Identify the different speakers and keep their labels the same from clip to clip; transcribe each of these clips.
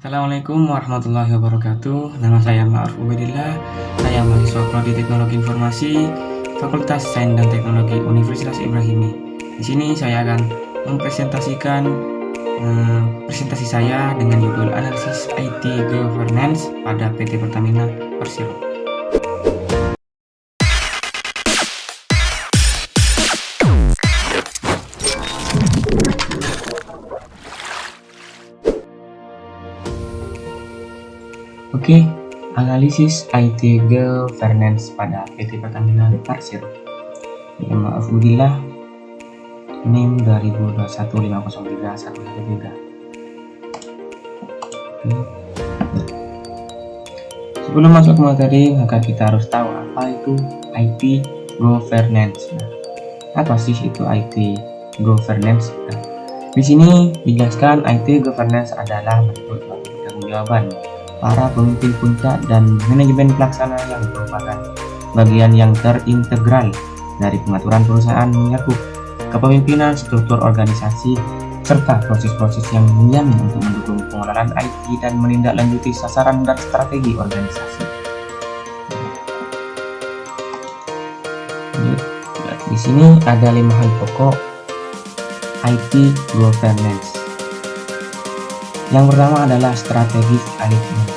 Speaker 1: Assalamualaikum warahmatullahi wabarakatuh. Nama saya Ma'ruf Ubedillah. Saya mahasiswa Prodi Teknologi Informasi Fakultas Sains dan Teknologi Universitas Ibrahimi. Di sini saya akan mempresentasikan presentasi saya dengan judul Analisis IT Governance pada PT Pertamina Persero. Oke, analisis IT Governance pada PT Pertamina Persero. Ya, maaf Budillah, NIM 2021503113. Sebelum masuk ke materi, maka kita harus tahu apa itu IT Governance. Nah, apa sih itu IT Governance? Nah, di sini dijelaskan IT Governance adalah bentuk pertanggungjawaban para pemimpin puncak dan manajemen pelaksana yang merupakan bagian yang terintegral dari pengaturan perusahaan menyakup kepemimpinan, struktur organisasi, serta proses-proses yang menjamin untuk mendukung pengelolaan IT dan menindaklanjuti sasaran dan strategi organisasi. Di sini ada 5 hal pokok IT Governance. Yang pertama adalah strategic alignment.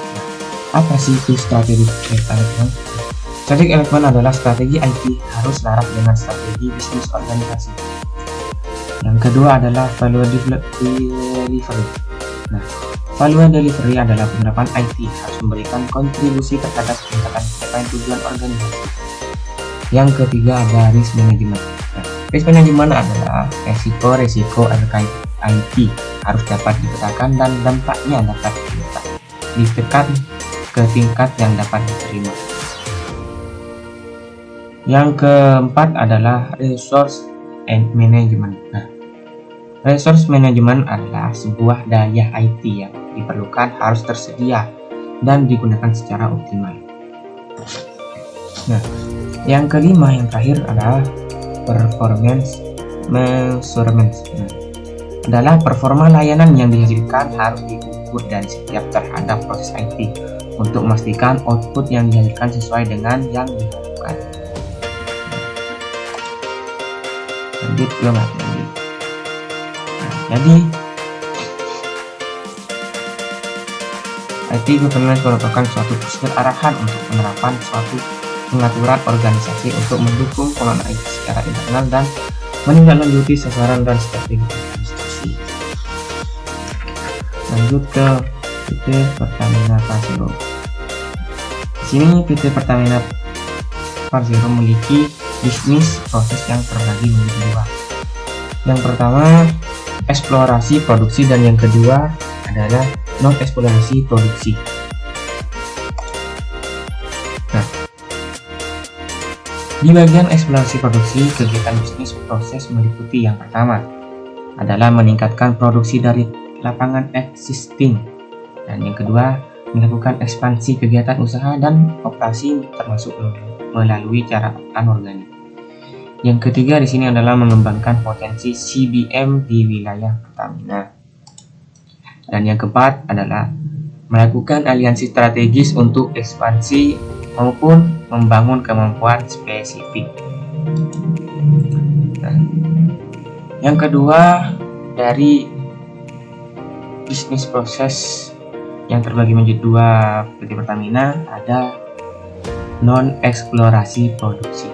Speaker 1: Apa sih itu strategic alignment? Strategic alignment adalah strategi IT harus selaras dengan strategi bisnis organisasi. Yang kedua adalah value delivery. Nah, value delivery adalah penerapan IT harus memberikan kontribusi terhadap peningkatan pencapaian tujuan organisasi. Yang ketiga ada risk management. Nah, risk management adalah resiko-resiko terkait IT harus dapat dipetakan dan dampaknya dapat ditekan ke tingkat yang dapat diterima. Yang keempat adalah resource and management. Nah, resource management adalah sebuah daya IT yang diperlukan harus tersedia dan digunakan secara optimal. Nah, yang kelima yang terakhir adalah performance measurement. Adalah performa layanan yang dihasilkan harus diukur dari setiap terhadap proses IT untuk memastikan output yang dihasilkan sesuai dengan yang diharapkan. Lanjut ke materi. Jadi IT Governance merupakan suatu prosedur arahan untuk penerapan suatu pengaturan organisasi untuk mendukung pengelolaan IT secara internal dan menindaklanjuti sasaran dan strategi institusi. Lanjut ke PT Pertamina Persero. Di sini PT Pertamina Persero memiliki bisnis proses yang terbagi menjadi dua. Yang pertama eksplorasi produksi dan yang kedua adalah non eksplorasi produksi. Nah, di bagian eksplorasi produksi, kegiatan bisnis proses meliputi yang pertama adalah meningkatkan produksi dari lapangan existing, dan yang kedua melakukan ekspansi kegiatan usaha dan operasi termasuk melalui cara anorganik. Yang ketiga di sini adalah mengembangkan potensi CBM di wilayah Pertamina. Dan yang keempat adalah melakukan aliansi strategis untuk ekspansi maupun membangun kemampuan spesifik. Nah, yang kedua dari bisnis proses yang terbagi menjadi dua PT Pertamina ada non eksplorasi produksi.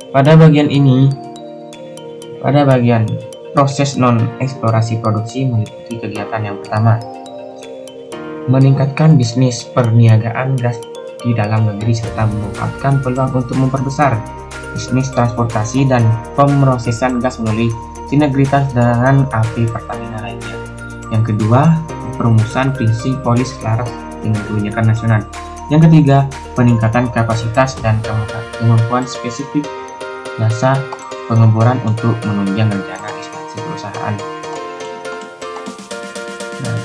Speaker 1: Pada bagian ini, pada bagian proses non eksplorasi produksi meliputi kegiatan yang pertama meningkatkan bisnis perniagaan gas di dalam negeri serta memanfaatkan peluang untuk memperbesar bisnis transportasi dan pemrosesan gas melalui sinergitas dengan AP Pertamina lainnya. Yang kedua, perumusan prinsip polis selaras dengan kebijakan nasional. Yang ketiga, peningkatan kapasitas dan kemampuan spesifik jasa pengeboran untuk menunjang rencana ekspansi perusahaan. Nah,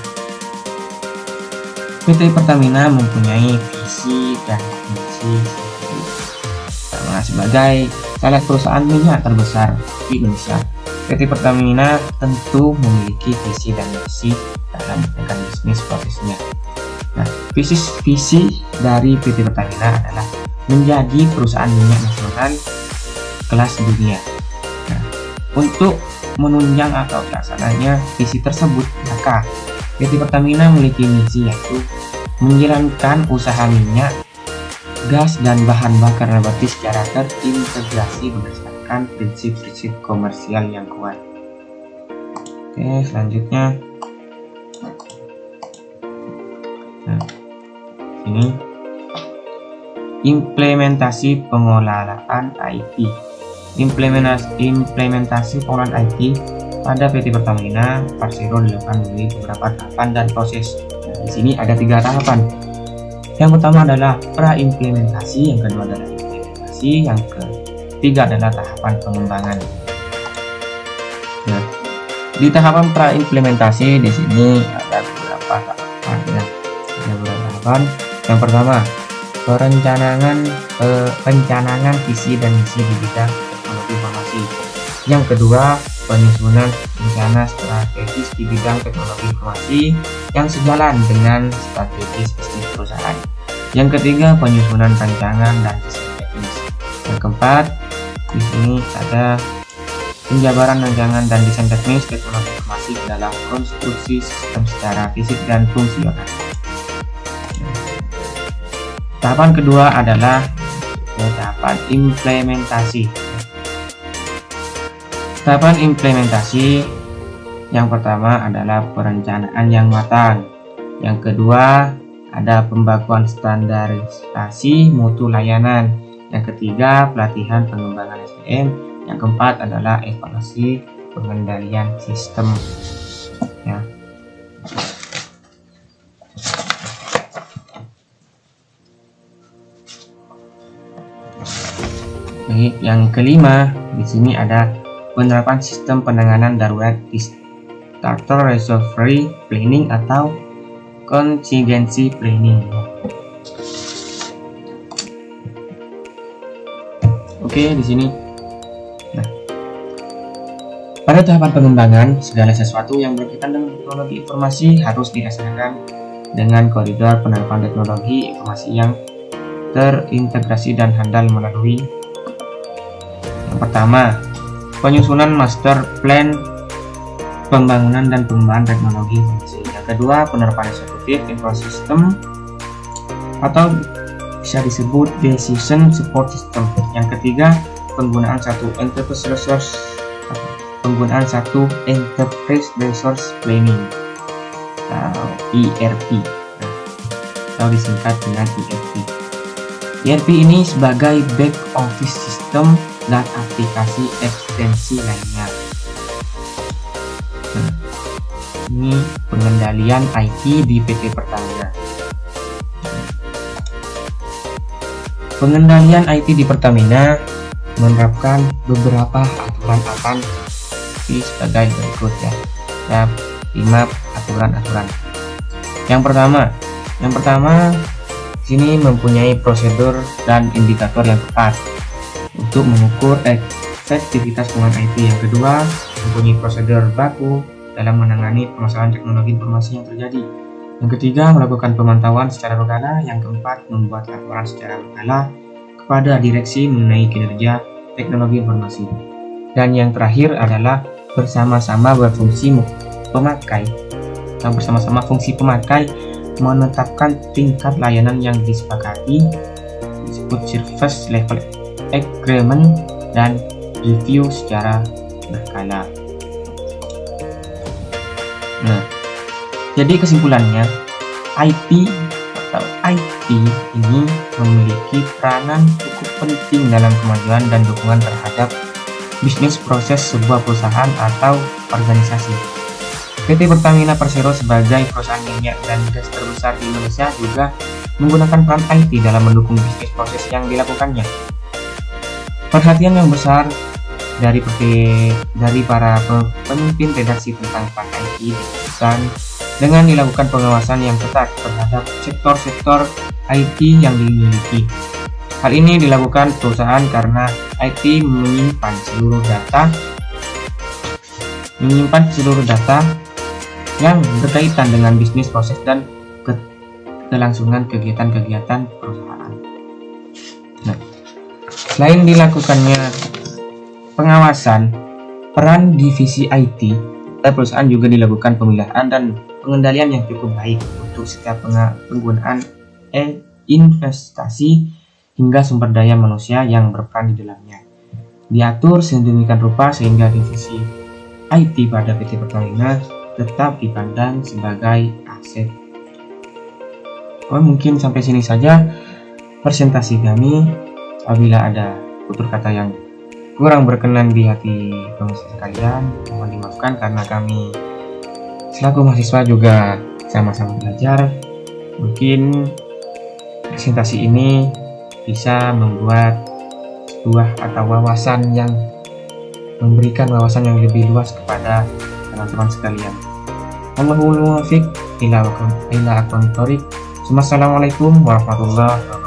Speaker 1: PT Pertamina mempunyai visi dan misi sebagai salah perusahaan minyak terbesar di Indonesia PT Pertamina tentu memiliki visi dan misi dalam menekan bisnis prosesnya. Nah, visi dari PT Pertamina adalah menjadi perusahaan minyak nasional kelas dunia. Nah, untuk menunjang atau pelaksananya visi tersebut, maka PT Pertamina memiliki misi yaitu menjalankan usaha minyak, gas, dan bahan bakar nabati secara terintegrasi berdasarkan prinsip-prinsip komersial yang kuat. Oke, selanjutnya, nah, ini implementasi pengelolaan IT. Implementasi pengolahan IT pada PT Pertamina Persero dilakukan melalui beberapa tahapan dan proses. Nah, di sini ada 3 tahapan. Yang pertama adalah pra-implementasi, yang kedua adalah implementasi, yang ketiga adalah tahapan pengembangan. Nah, di tahapan pra-implementasi di sini ada beberapa tahapan. Ya. Ada beberapa tahapan. Yang pertama, perencanaan visi dan misi di bidang teknologi informasi. Yang kedua, penyusunan rencana strategis di bidang teknologi informasi yang sejalan dengan strategis bisnis perusahaan. Yang ketiga, penyusunan rancangan dan desain teknis. Yang keempat, di sini ada penjabaran rancangan dan desain teknis teknologi informasi dalam konstruksi sistem secara fisik dan fungsional. Tahapan kedua adalah tahapan implementasi. Tahapan implementasi yang pertama adalah perencanaan yang matang. Yang kedua ada pembakuan standarisasi mutu layanan. Yang ketiga pelatihan pengembangan SDM. Yang keempat adalah evaluasi pengendalian sistem. Ya. Baik, yang kelima di sini ada penerapan sistem penanganan darurat disaster recovery planning atau contingency planning. Oke, di sini. Nah, pada tahapan pengembangan, segala sesuatu yang berkaitan dengan teknologi informasi harus didasarkan dengan koridor penerapan teknologi informasi yang terintegrasi dan handal melalui yang pertama, penyusunan master plan pembangunan dan pengembangan teknologi informasi. Yang kedua, penerapan eksekutif infosystem atau bisa disebut decision support system. Yang ketiga, penggunaan satu enterprise resource planning atau ERP, atau disingkat dengan ERP. ERP ini sebagai back office system dan aplikasi ekstensi lainnya. Nah, ini pengendalian IT di PT Pertamina. Pengendalian IT di Pertamina menerapkan beberapa aturan akan sebagai berikut ya. Ada 5 aturan-aturan. Yang pertama, sini mempunyai prosedur dan indikator yang tepat untuk mengukur efektivitas penggunaan IT. Yang kedua, mempunyai prosedur baku dalam menangani permasalahan teknologi informasi yang terjadi. Yang ketiga, melakukan pemantauan secara berkala. Yang keempat, membuat laporan secara berkala kepada direksi mengenai kinerja teknologi informasi. Dan yang terakhir adalah bersama-sama fungsi pemakai menetapkan tingkat layanan yang disepakati, disebut service level agreement, dan review secara berkala. Nah, jadi kesimpulannya, IT ini memiliki peranan cukup penting dalam kemajuan dan dukungan terhadap bisnis proses sebuah perusahaan atau organisasi. PT Pertamina Persero sebagai perusahaan minyak dan gas terbesar di Indonesia juga menggunakan peran IT dalam mendukung bisnis proses yang dilakukannya. Perhatian yang besar dari para pemimpin redaksi tentang peran IT dilakukan dengan dilakukan pengawasan yang ketat terhadap sektor-sektor IT yang dimiliki. Hal ini dilakukan perusahaan karena IT menyimpan seluruh data menyimpan seluruh data yang berkaitan dengan bisnis proses dan kelangsungan kegiatan-kegiatan perusahaan. Nah, selain dilakukannya pengawasan, peran divisi IT perusahaan juga dilakukan pemeliharaan dan pengendalian yang cukup baik untuk setiap penggunaan investasi hingga sumber daya manusia yang berperan di dalamnya. Diatur sedemikian rupa sehingga divisi IT pada PT Pertamina tetap dipandang sebagai aset. Mungkin sampai sini saja presentasi kami. Apabila ada tutur kata yang kurang berkenan di hati pemirsa sekalian, mohon dimaafkan karena kami selaku mahasiswa juga sama-sama belajar. Mungkin presentasi ini bisa membuat sebuah atau wawasan yang memberikan wawasan yang lebih luas kepada teman-teman sekalian. Wallahul muwaffiq ila aqwamit thoriq. Wassalamualaikum warahmatullahi wabarakatuh.